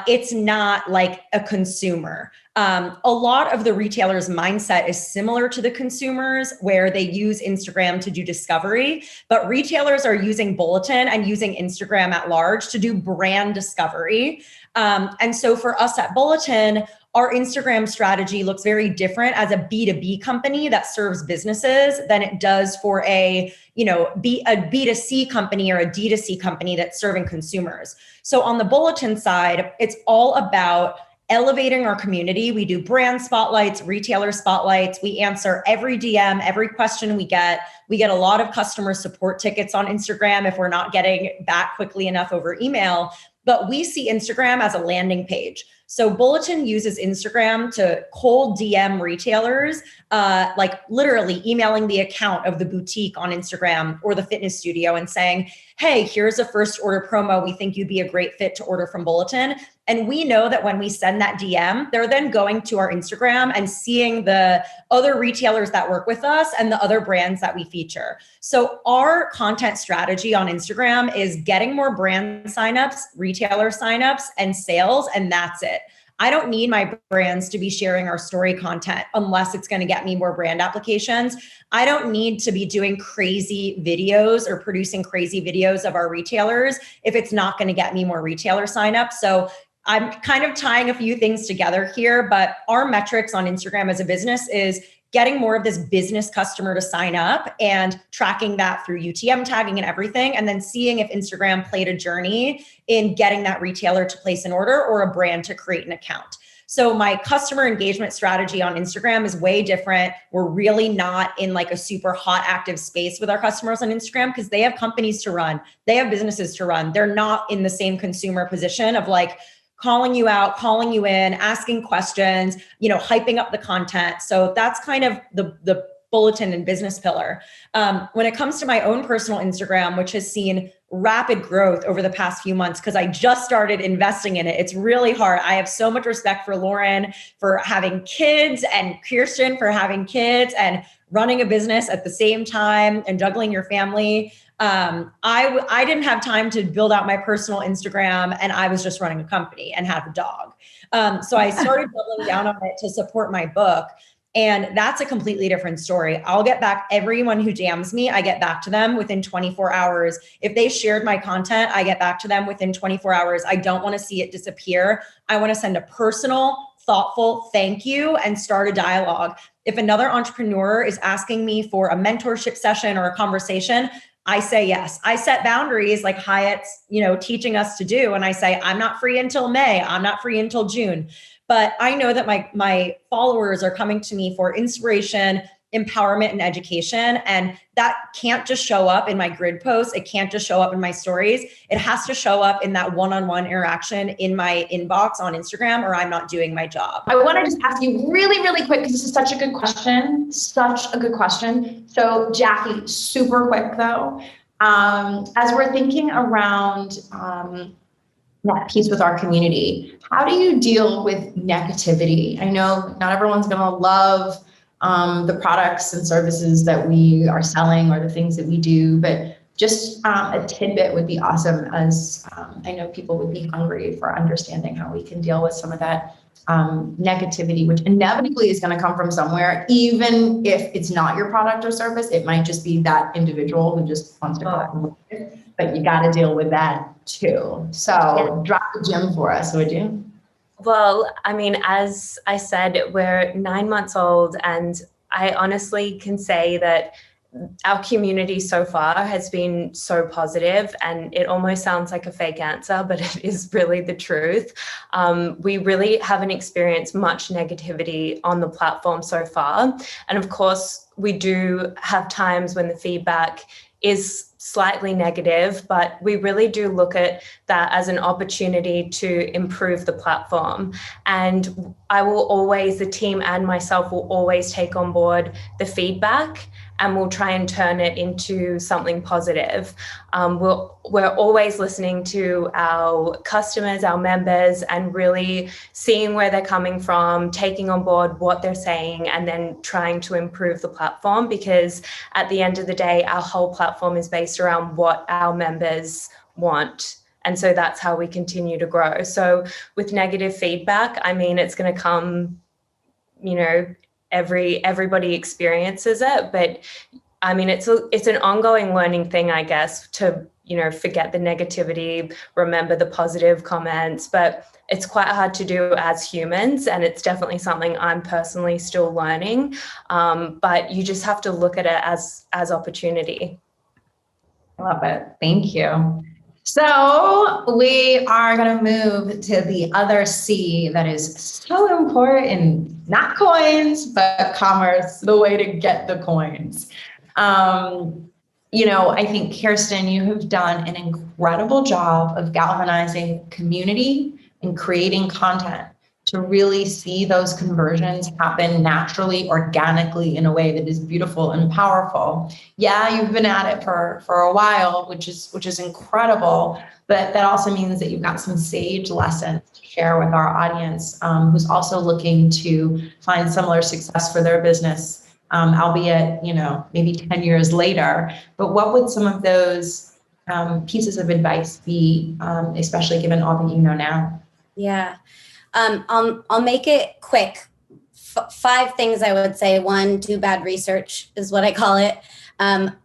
Speaker 6: It's not like a consumer. A lot of the retailers' mindset is similar to the consumers, where they use Instagram to do discovery, but retailers are using Bulletin and using Instagram at large to do brand discovery. And so for us at Bulletin, our Instagram strategy looks very different as a B2B company that serves businesses than it does for a B2C company or a D2C company that's serving consumers. So on the Bulletin side, it's all about elevating our community. We do brand spotlights, retailer spotlights. We answer every DM, every question we get. We get a lot of customer support tickets on Instagram if we're not getting back quickly enough over email. But we see Instagram as a landing page. So Bulletin uses Instagram to cold DM retailers, like literally emailing the account of the boutique on Instagram or the fitness studio and saying, hey, here's a first order promo. We think you'd be a great fit to order from Bulletin. And we know that when we send that DM, they're then going to our Instagram and seeing the other retailers that work with us and the other brands that we feature. So our content strategy on Instagram is getting more brand signups, retailer signups, and sales, and that's it. I don't need my brands to be sharing our story content unless it's going to get me more brand applications. I don't need to be doing crazy videos or producing crazy videos of our retailers if it's not going to get me more retailer signups. So I'm kind of tying a few things together here, but our metrics on Instagram as a business is getting more of this business customer to sign up and tracking that through UTM tagging and everything, and then seeing if Instagram played a journey in getting that retailer to place an order or a brand to create an account. So my customer engagement strategy on Instagram is way different. We're really not in like a super hot active space with our customers on Instagram because they have companies to run. They have businesses to run. They're not in the same consumer position of like calling you out, calling you in, asking questions, hyping up the content. So that's kind of the Bulletin and business pillar. When it comes to my own personal Instagram, which has seen rapid growth over the past few months, because I just started investing in it. It's really hard. I have so much respect for Lauren for having kids and Kirsten for having kids and running a business at the same time and juggling your family. I didn't have time to build out my personal Instagram, and I was just running a company and had a dog. So I started doubling down on it to support my book. And that's a completely different story. I'll get back everyone who DMs me. I get back to them within 24 hours. If they shared my content, I get back to them within 24 hours. I don't want to see it disappear. I want to send a personal, thoughtful thank you and start a dialogue. If another entrepreneur is asking me for a mentorship session or a conversation, I say yes. I set boundaries like Hyatt's, teaching us to do. And I say, I'm not free until May. I'm not free until June. But I know that my followers are coming to me for inspiration, empowerment, and education. And that can't just show up in my grid posts. It can't just show up in my stories. It has to show up in that one-on-one interaction in my inbox on Instagram, or I'm not doing my job.
Speaker 1: I want to just ask you really, really quick, because this is such a good question. Such a good question. So Jackie, super quick though. As we're thinking around that piece with our community, how do you deal with negativity? I know not everyone's going to love the products and services that we are selling or the things that we do, but just a tidbit would be awesome, as I know people would be hungry for understanding how we can deal with some of that negativity, which inevitably is going to come from somewhere. Even if it's not your product or service, it might just be that individual who just wants to come, but you got to deal with that too. So drop the gem for us, would you?
Speaker 5: Well, I mean, as I said, we're 9 months old, and I honestly can say that our community so far has been so positive, and it almost sounds like a fake answer, but it is really the truth. We really haven't experienced much negativity on the platform so far. And of course, we do have times when the feedback is slightly negative, but we really do look at that as an opportunity to improve the platform. And I will always, the team and myself will always take on board the feedback and we'll try and turn it into something positive. We're always listening to our customers, our members, and really seeing where they're coming from, taking on board what they're saying, and then trying to improve the platform, because at the end of the day, our whole platform is based around what our members want. And so that's how we continue to grow. So with negative feedback, I mean, it's going to come, everybody experiences it, but I mean, it's an ongoing learning thing, I guess, to, forget the negativity, remember the positive comments, but it's quite hard to do as humans. And it's definitely something I'm personally still learning. But you just have to look at it as opportunity.
Speaker 1: I love it. Thank you. So we are going to move to the other C that is so important, not coins, but commerce, the way to get the coins. I think, Kirsten, you have done an incredible job of galvanizing community and creating content to really see those conversions happen naturally, organically, in a way that is beautiful and powerful. Yeah, you've been at it for a while, which is incredible, but that also means that you've got some sage lessons to share with our audience, who's also looking to find similar success for their business, albeit, maybe 10 years later. But what would some of those pieces of advice be, especially given all that you know now?
Speaker 3: Yeah. I'll make it quick. 5 things I would say. 1, do bad research is what I call it.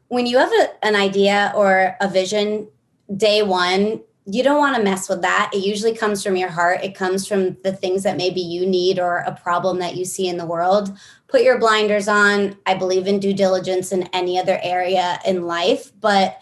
Speaker 3: When you have an idea or a vision, day 1, you don't want to mess with that. It usually comes from your heart. It comes from the things that maybe you need or a problem that you see in the world. Put your blinders on. I believe in due diligence in any other area in life, but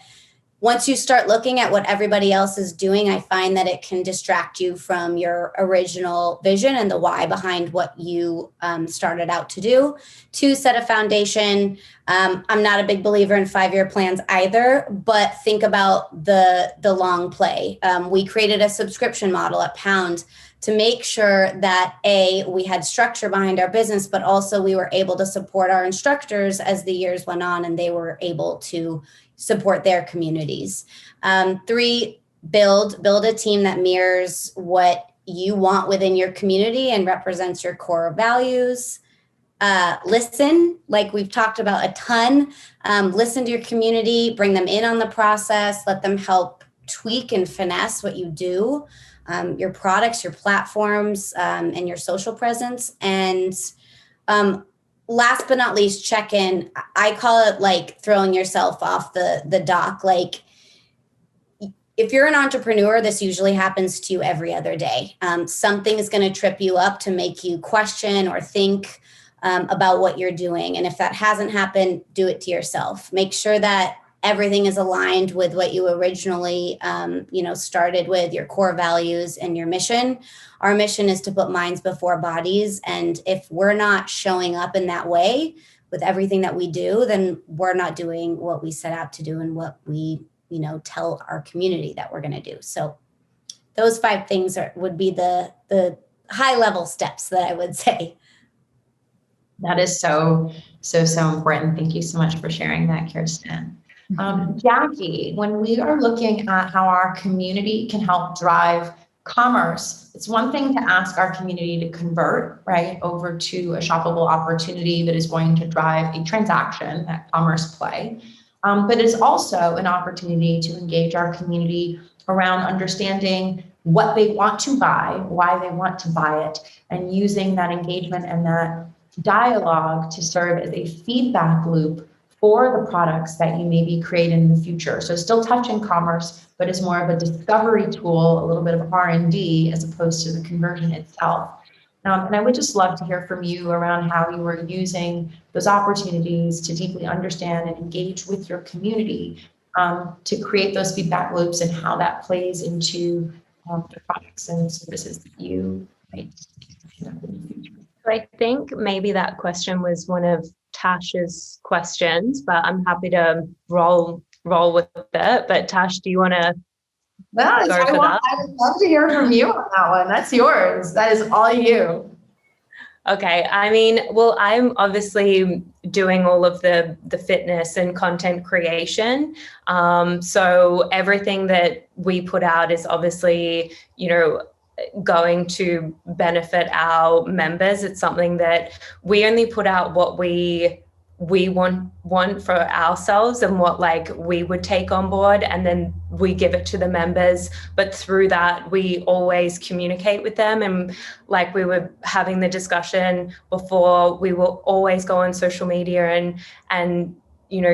Speaker 3: once you start looking at what everybody else is doing, I find that it can distract you from your original vision and the why behind what you started out to do. 2, set a foundation. I'm not a big believer in 5-year plans either, but think about the long play. We created a subscription model at Pound to make sure that we had structure behind our business, but also we were able to support our instructors as the years went on and they were able to support their communities. 3, build a team that mirrors what you want within your community and represents your core values. Listen, like we've talked about a ton. Listen to your community, bring them in on the process, let them help tweak and finesse what you do, your products, your platforms, and your social presence. And last but not least, check in. I call it like throwing yourself off the dock. Like, if you're an entrepreneur, this usually happens to you every other day. Something is going to trip you up to make you question or think about what you're doing. And if that hasn't happened, do it to yourself. Make sure that everything is aligned with what you originally, started with, your core values and your mission. Our mission is to put minds before bodies. And if we're not showing up in that way with everything that we do, then we're not doing what we set out to do and what we, tell our community that we're going to do. So those 5 things would be the high level steps that I would say.
Speaker 1: That is so important. Thank you so much for sharing that, Kirsten. Jackie, when we are looking at how our community can help drive commerce, it's one thing to ask our community to convert, right, over to a shoppable opportunity that is going to drive a transaction, that commerce play. But it's also an opportunity to engage our community around understanding what they want to buy, why they want to buy it, and using that engagement and that dialogue to serve as a feedback loop for the products that you maybe create in the future. So still touching commerce, but as more of a discovery tool, a little bit of R&D as opposed to the conversion itself. And I would just love to hear from you around how you were using those opportunities to deeply understand and engage with your community to create those feedback loops and how that plays into the products and services that you might in the future.
Speaker 5: So I think maybe that question was one of Tash's questions, but I'm happy to roll with it. But Tash, do you want to
Speaker 1: I would love to hear from you on that one. That's yours. That is all you.
Speaker 5: Okay, I mean, well, I'm obviously doing all of the fitness and content creation. So everything that we put out is obviously, going to benefit our members. It's something that we only put out what we want for ourselves and what like we would take on board, and then we give it to the members. But through that, we always communicate with them, and like we were having the discussion before, we will always go on social media and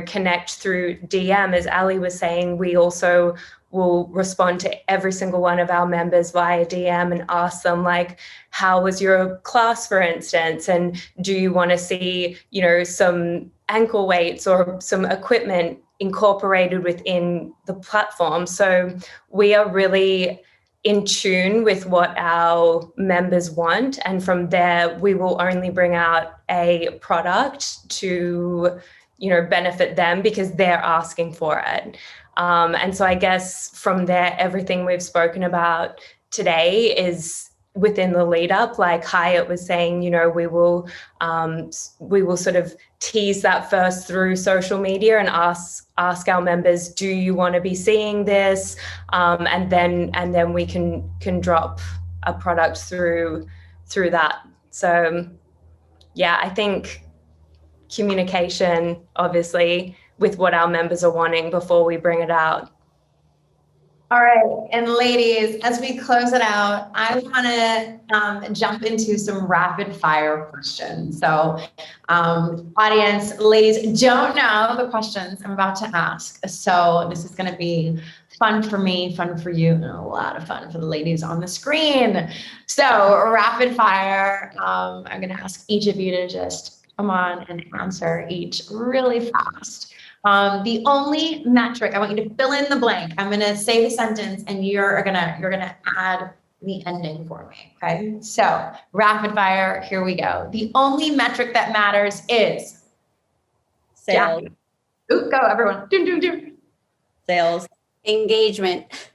Speaker 5: connect through DM. As Ali was saying, we also will respond to every single one of our members via DM and ask them, like, how was your class, for instance? And do you want to see, some ankle weights or some equipment incorporated within the platform? So we are really in tune with what our members want. And from there, we will only bring out a product to, benefit them because they're asking for it. And so I guess from there, everything we've spoken about today is within the lead up. Like Hyatt was saying, we will sort of tease that first through social media and ask our members, do you want to be seeing this? And then we can drop a product through that. So yeah, I think communication, obviously, with what our members are wanting before we bring it out.
Speaker 1: All right, and ladies, as we close it out, I want to jump into some rapid fire questions. So audience, ladies, don't know the questions I'm about to ask. So this is going to be fun for me, fun for you, and a lot of fun for the ladies on the screen. So rapid fire, I'm going to ask each of you to just come on and answer each really fast. The only metric, I want you to fill in the blank. I'm going to say the sentence and you're gonna add the ending for me. Okay. So rapid fire, here we go. The only metric that matters is
Speaker 6: Sales.
Speaker 1: Ooh, go everyone. Doom, doom, doom.
Speaker 6: Sales.
Speaker 3: Engagement.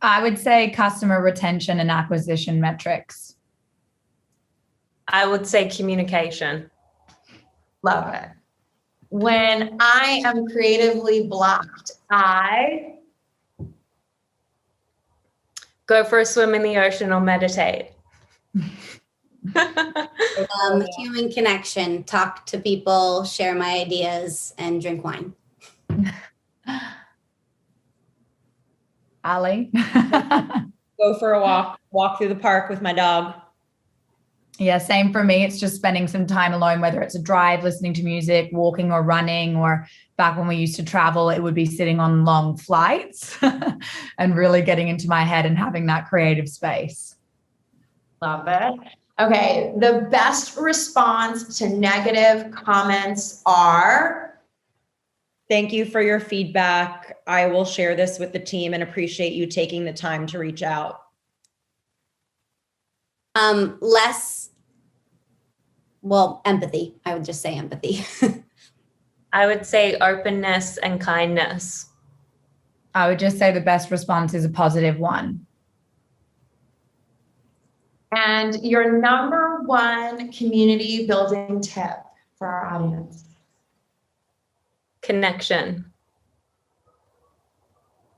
Speaker 4: I would say customer retention and acquisition metrics.
Speaker 5: I would say communication.
Speaker 1: Love it. When I am creatively blocked, I
Speaker 5: go for a swim in the ocean or meditate.
Speaker 3: Human connection, talk to people, share my ideas, and drink wine.
Speaker 4: Ali?
Speaker 6: Go for a walk through the park with my dog.
Speaker 4: Yeah, same for me. It's just spending some time alone, whether it's a drive, listening to music, walking or running, or back when we used to travel, it would be sitting on long flights and really getting into my head and having that creative space.
Speaker 1: love it. Okay, the best response to negative comments are?
Speaker 6: Thank you for your feedback. I will share this with the team and appreciate you taking the time to reach out.
Speaker 3: Empathy. I would just say empathy.
Speaker 5: I would say openness and kindness.
Speaker 4: I would just say the best response is a positive one.
Speaker 1: And your number one community building tip for our audience?
Speaker 5: Connection.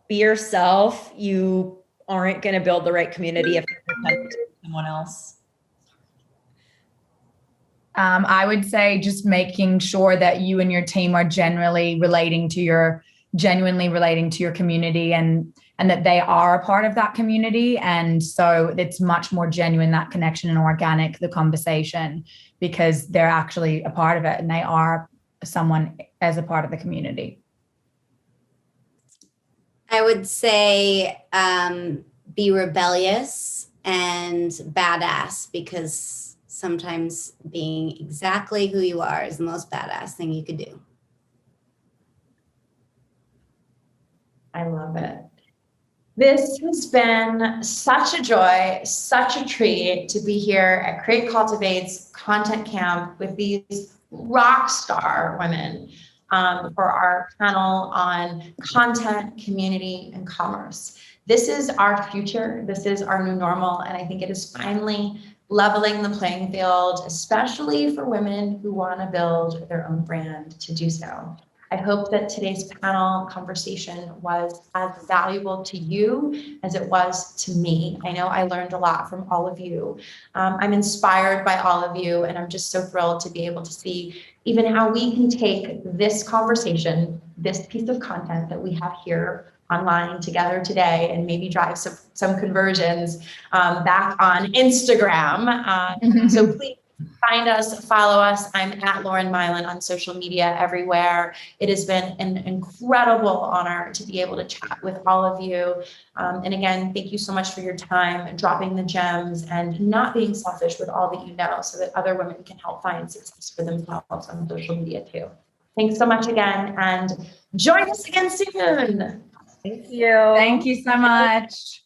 Speaker 6: Be yourself. You aren't going to build the right community if you're pretending to be someone else.
Speaker 4: I would say just making sure that you and your team are genuinely relating to your community and that they are a part of that community. And so it's much more genuine, that connection, and organic, the conversation, because they're actually a part of it and they are someone as a part of the community.
Speaker 3: I would say be rebellious and badass, because sometimes being exactly who you are is the most badass thing you could do.
Speaker 1: I love it. This has been such a joy, such a treat to be here at Create Cultivate's Content Camp with these rock star women for our panel on content, community, and commerce. This is our future. This is our new normal. And I think it is finally leveling the playing field, especially for women who want to build their own brand to do so. I hope that today's panel conversation was as valuable to you as it was to me. I know I learned a lot from all of you. I'm inspired by all of you, and I'm just so thrilled to be able to see even how we can take this conversation, this piece of content that we have here online together today, and maybe drive some conversions back on Instagram. So please find us, follow us. I'm at Lauren Mylan on social media everywhere. It has been an incredible honor to be able to chat with all of you. And again, thank you so much for your time, dropping the gems, and not being selfish with all that you know so that other women can help find success for themselves on social media too. Thanks so much again, and join us again soon.
Speaker 6: Thank you.
Speaker 4: Thank you so much.